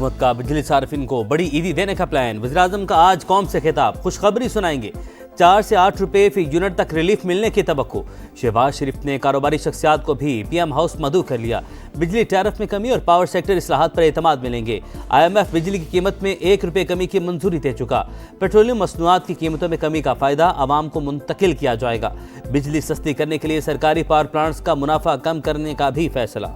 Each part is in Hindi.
हुकूमत का बिजली सार्फिन को बड़ी ईदी देने का प्लान। वज़ीर-ए-आज़म का आज कौम से खिताब, खुशखबरी सुनाएंगे। 4 से 8 रुपए फी यूनिट तक रिलीफ मिलने की तवक्को। शहबाज शरीफ ने कारोबारी शख्सियात को भी पीएम हाउस मदऊ कर लिया। बिजली टैरिफ में कमी और पावर सेक्टर इस्लाहात पर एतमाद मिलेंगे। IMF बिजली की कीमत में 1 रुपए कमी की मंजूरी दे चुका। पेट्रोलियम मसनूआत की कीमतों में कमी का फायदा आवाम को मुंतकिल किया जाएगा। बिजली सस्ती करने के लिए सरकारी पावर प्लांट्स का मुनाफा कम करने का भी फैसला।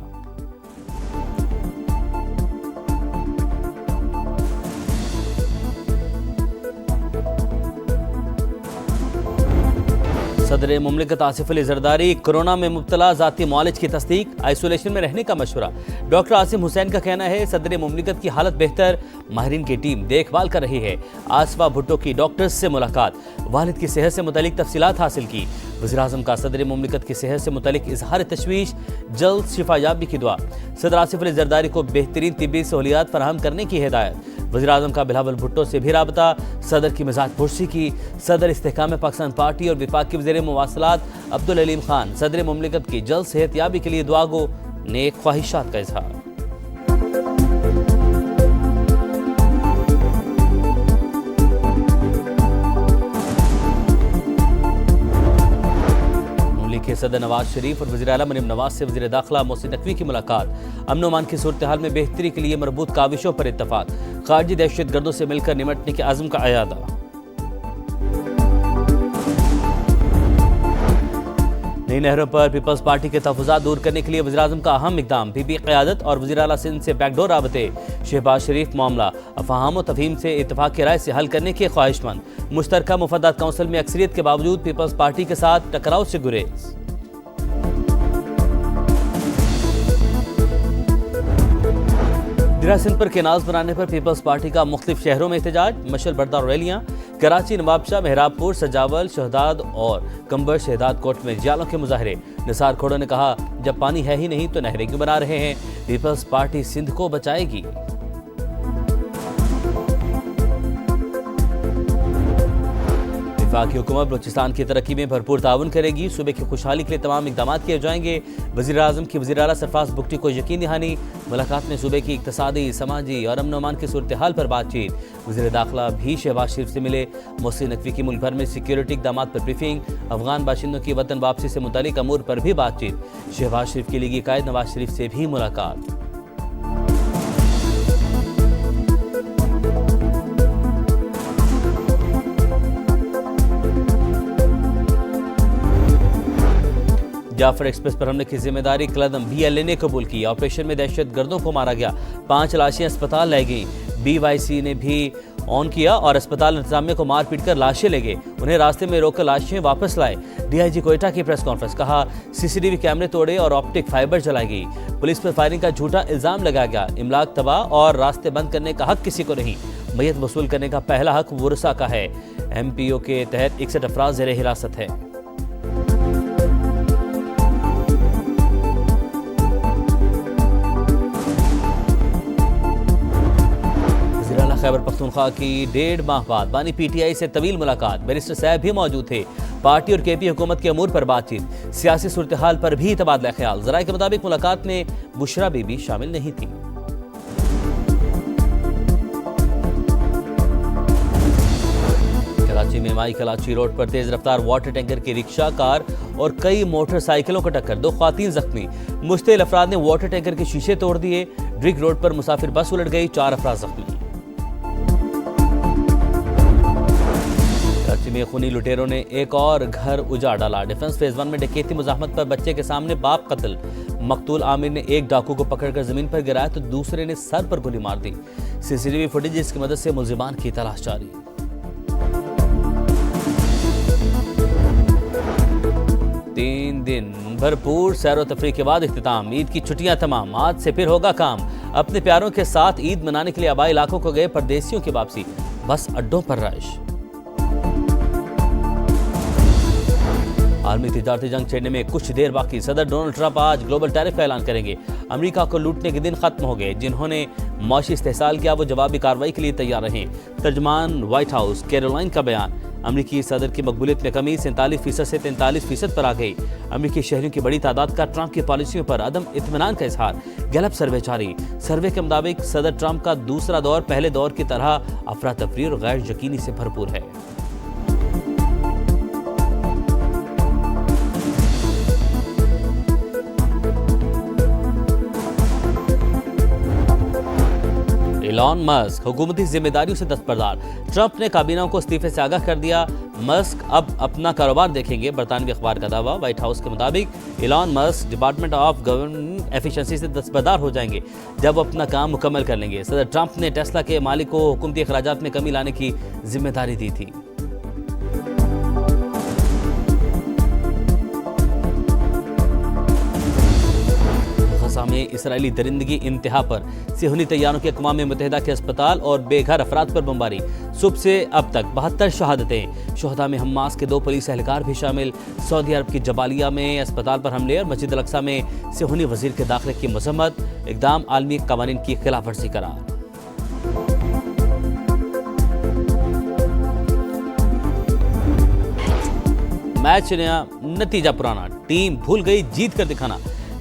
सदर मुमलिकत आसिफ अली जरदारी कोरोना में मुब्तला ज़ाती मुआलिज की तस्दीक, आइसोलेशन में रहने का मशवरा। डॉक्टर आसिम हुसैन का कहना है सदर मुमलिकत की हालत बेहतर, माहिरीन की टीम देखभाल कर रही है। आसफा भुट्टो की डॉक्टर्स से मुलाकात, वालिद की सेहत से मुतलिक तफसीलात हासिल की। वज़ीर-ए-आज़म का सदर मुमलिकत की सेहत से मुतलिक इजहार तशवीश, जल्द शिफायाबी की दुआ। सदर आसिफ अली जरदारी को बेहतरीन तिब्बी सहूलियात फराहम करने की हिदायत। वज़ीर-ए-आज़म का बिलावल भुट्टो से भी राबता, सदर की मिजाज पुरसी की। सदर इस्तेहकाम पाकिस्तान पार्टी और विफाक के वज़ीर मुवासलात अब्दुल अलीम खान सदर मुमलिकत की जल्द सेहतयाबी के लिए दुआ गो, नेक ख्वाहिशात का इजहार। के सदर नवाज शरीफ और वज़ीर आला मरीम नवाज से वज़ीर दाखिला मोहसिन नकवी की मुलाकात। अमन अमान की सूरत हाल में बेहतरी के लिए मरबूत काविशों पर इत्तफाक। खारजी दहशत गर्दों से मिलकर निमटने के आज़म का अयादा। नई नहरों पर पीपल्स पार्टी के तहफ़्फ़ुज़ात दूर करने के लिए वज़ीर-ए-आज़म का अहम इक़दाम। पीपी क़यादत और वज़ीर आला सिंध से बैकडोर राबते। शहबाज शरीफ मामला अफ़हाम व तफ़हीम से इत्तफ़ाक़ की राय से हल करने के ख्वाहिशमंद। मुश्तरका मुफद्दत काउंसिल में अक्सरियत के बावजूद पीपल्स पार्टी के साथ टकराव से गुरेज। दिरा सिंध पर केनाल्स बनाने पर पीपल्स पार्टी का मुख्तलिफ शहरों में एहतजाज, मशल बरदार रैलियां। कराची, नवाबशाह, मेहराबपुर, सजावल, शहदाद और कंबर शहदाद कोट में जियालों के मुजाहरे। निसार खोड़ो ने कहा जब पानी है ही नहीं तो नहरें क्यों बना रहे हैं, पीपल्स पार्टी सिंध को बचाएगी। वफाकी हुकूमत बलूचिस्तान की तरक्की में भरपूर ताउन करेगी। सूबे की खुशहाली के लिए तमाम इक़दाम किए जाएंगे। वज़ीर-ए-आज़म की वज़ीर आला सरफराज बुगटी को यकीन दहानी। मुलाकात में सूबे की इक़्तिसादी, समाजी और अमन अमान की सूरत हाल पर बातचीत। वज़ीर दाखिला भी शहबाज शरीफ से मिले। मोहसिन नकवी की मुल्क भर में सिक्योरिटी इक़दाम पर ब्रीफिंग। अफगान बाशिंदों की वतन वापसी से मुतालिक अमूर पर भी बातचीत। शहबाज शरीफ की लीगी कायद नवाज शरीफ से भी मुलाकात। जाफर एक्सप्रेस पर हमले की जिम्मेदारी कलदम BLA ने कबूल की। ऑपरेशन में दहशत गर्दों को मारा गया। 5 लाशें अस्पताल लाई गई। BYC ने भी ऑन किया और अस्पताल इंतजामिया को मार पीट कर लाशें ले गए। उन्हें रास्ते में रोककर लाशें वापस लाए। DIG कोयटा की प्रेस कॉन्फ्रेंस, कहा CCTV कैमरे तोड़े और ऑप्टिक फाइबर जलाई गई। पुलिस पर फायरिंग का झूठा इल्जाम लगाया गया। इमलाक तबाह और रास्ते बंद करने का हक किसी को नहीं। मय्यत वसूल करने का पहला हक वुरसा का है। MPO के तहत 61 अफराद ज़ेर हिरासत है। खैबर पख्तूनख्वा की 1.5 माह बाद बानी PTI से तवील मुलाकात। बैरिस्टर साहब भी मौजूद थे। पार्टी और KP हुकूमत के अमूर पर बातचीत। सियासी सूरत हाल पर भी तबादला ख्याल। ज़राए के मुताबिक मुलाकात में बुशरा बीबी शामिल नहीं थी। कराची में माई कलाची रोड पर तेज रफ्तार वाटर टैंकर की रिक्शा, कार और कई मोटरसाइकिलों को टक्कर। 2 ख्वातीन जख्मी। मुश्तिल अफराद ने वाटर टैंकर के शीशे तोड़ दिए। ड्रिग रोड पर मुसाफिर बस उलट गई, 4 अफराद जख्मी। कराची में खूनी लुटेरों ने एक और घर उजाड़ डाला। डिफेंस फेज 1 में डकैती मुजाहमत पर बच्चे के सामने बाप कत्ल। मकतूल आमिर ने एक डाकू को पकड़कर जमीन पर गिराया तो दूसरे ने सर पर गोली मार दी। CCTV फुटेज की मदद से मुलजिमान की तलाश जारी। 3 दिन भरपूर सैर व तफरीह के बाद इख्तिताम। ईद की छुट्टियां तमाम, आज से फिर होगा काम। अपने प्यारों के साथ ईद मनाने के लिए आबाई इलाकों को गए परदेसियों की वापसी। बस अड्डों पर रश। आलमी तिजारती जंग छेड़ने में कुछ देर बाकी। सदर डोनाल्ड ट्रंप आज ग्लोबल टैरिफ का ऐलान करेंगे। अमेरिका को लूटने के दिन खत्म हो गए। जिन्होंने मौशी इस्तेहसाल किया वो जवाबी कार्रवाई के लिए तैयार रहें। तर्जमान व्हाइट हाउस कैरोलाइन का बयान। अमेरिकी सदर की मकबूलियत में कमी 47% से 43% पर आ गई। अमेरिकी शहरियों की बड़ी तादाद का ट्रंप की पॉलिसियों पर अदम इत्मीनान का इजहार। गैलप सर्वे जारी। सर्वे के मुताबिक सदर ट्रंप का दूसरा दौर पहले दौर की तरह अफरा तफरी और गैर यकीनी से भरपूर है। इलॉन मस्क हुकूमती जिम्मेदारियों से दस्तबरदार। ट्रंप ने काबीना को इस्तीफे से आगाह कर दिया। मस्क अब अपना कारोबार देखेंगे, बरतानवी अखबार का दावा। व्हाइट हाउस के मुताबिक Elon Musk department of government efficiency से दस्तबरदार हो जाएंगे जब वो अपना काम मुकम्मल कर लेंगे। सदर ट्रंप ने टेस्ला के मालिक को हुकूमती अखराजात में कमी लाने की जिम्मेदारी दी थी। में इसराइली दरिंदगी इंतहा पर। सिहूनी तैयारों के अक़वाम मुत्तहिदा के अस्पताल और बेघर अफराद पर बमबारी। सुबह से अब तक 72 शहादतें। शोहदा में हमास के 2 पुलिस एहलकार भी शामिल। सऊदी अरब की जबालिया में अस्पताल पर हमले और मस्जिद अल-अक्सा में सिहूनी वजीर के दाखिले की मजम्मत। इक़दाम आलमी कवानीन की खिलाफ वर्जी करार। मैच नया, नतीजा पुराना। टीम भूल गई जीत कर दिखाना।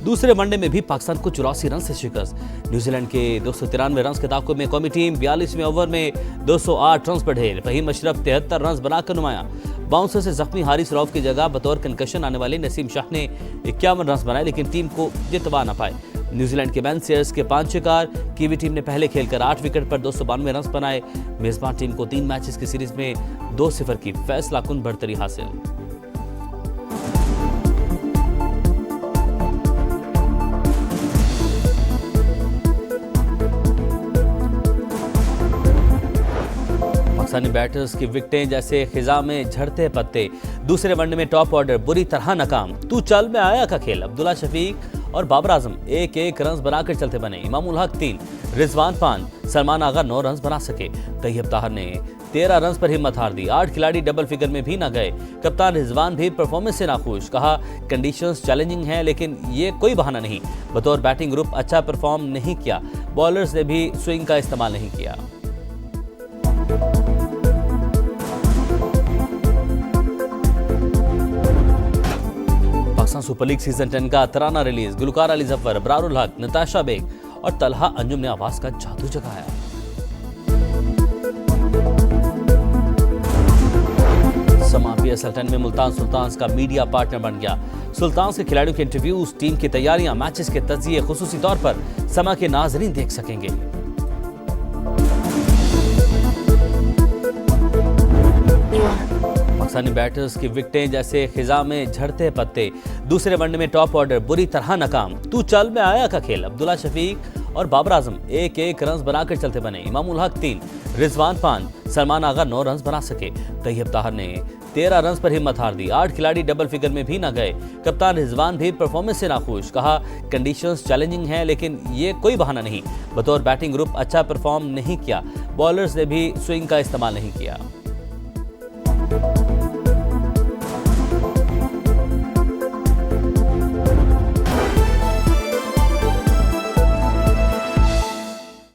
दूसरे वनडे में भी पाकिस्तान को 84 रन से शिकस्त। न्यूजीलैंड के 293 रन के ताक़ुब में कौमी टीम 42वें ओवर में 208 रन पर ढेर। फहीम अशरफ 73 रन बनाकर नुमाया। बाउंसर से जख्मी हारिस रऊफ की जगह बतौर कंकशन आने वाले नसीम शाह ने 51 रन बनाए, लेकिन टीम को जितवा न पाए। न्यूजीलैंड के बेन सीयर्स के 5 शिकार। कीवी टीम ने पहले खेलकर 8 विकेट पर 292 रन बनाए। मेजबान टीम को 3 मैचेस की सीरीज में 2-0 की फैसलाकुन बढ़तरी हासिल। पाकिस्तानी बैटर्स की विकेटें जैसे खिजा में झड़ते पत्ते। दूसरे वनडे में टॉप ऑर्डर बुरी तरह नाकाम। तू चल में आया का खेल। अब्दुल्ला शफीक और बाबर आजम 1-1 रन बनाकर चलते बने। इमामुल हक 3, रिजवान 5, सलमान आगा 9 रन बना सके। तैयब ताहर ने 13 रन पर हिम्मत हार दी। 8 खिलाड़ी डबल फिगर में भी ना गए। कप्तान रिजवान भी परफॉर्मेंस से नाखुश। कहा कंडीशंस चैलेंजिंग हैं, लेकिन ये कोई बहाना नहीं। बतौर बैटिंग ग्रुप अच्छा परफॉर्म नहीं किया। बॉलर्स ने भी स्विंग का इस्तेमाल नहीं किया। पाकिस्तान सुपर लीग सीजन 10 का तराना रिलीज। गुलकार अली जफर, अबरारुल हक, नताशा बेग और तलहा अंजुम ने आवाज का जादू जगाया। समा PSL 10 में मुल्तान सुल्तान्स का मीडिया पार्टनर बन गया। सुल्तान्स के खिलाड़ियों के इंटरव्यूज, टीम की तैयारियां, मैचेस के तज्जिए खुसूसी तौर पर समा के नाजरीन देख सकेंगे। पाकिस्तानी बैटर्स की विकेटें जैसे खिजा में झड़ते पत्ते। दूसरे वनडे में टॉप ऑर्डर बुरी तरह नाकाम। तू चल में आया का खेल। अब्दुल्ला शफीक और बाबर आजम 1-1 रन बनाकर चलते बने। इमामुल हक 3, रिजवान 5, सलमान आगा 9 रन बना सके। तैयब ताहर ने 13 रन पर हिम्मत हार दी। 8 खिलाड़ी डबल फिगर में भी ना गए। कप्तान रिजवान भी परफॉर्मेंस से नाखुश। कहा कंडीशंस चैलेंजिंग हैं, लेकिन ये कोई बहाना नहीं। बतौर बैटिंग ग्रुप अच्छा परफॉर्म नहीं किया। बॉलर्स ने भी स्विंग का इस्तेमाल नहीं किया।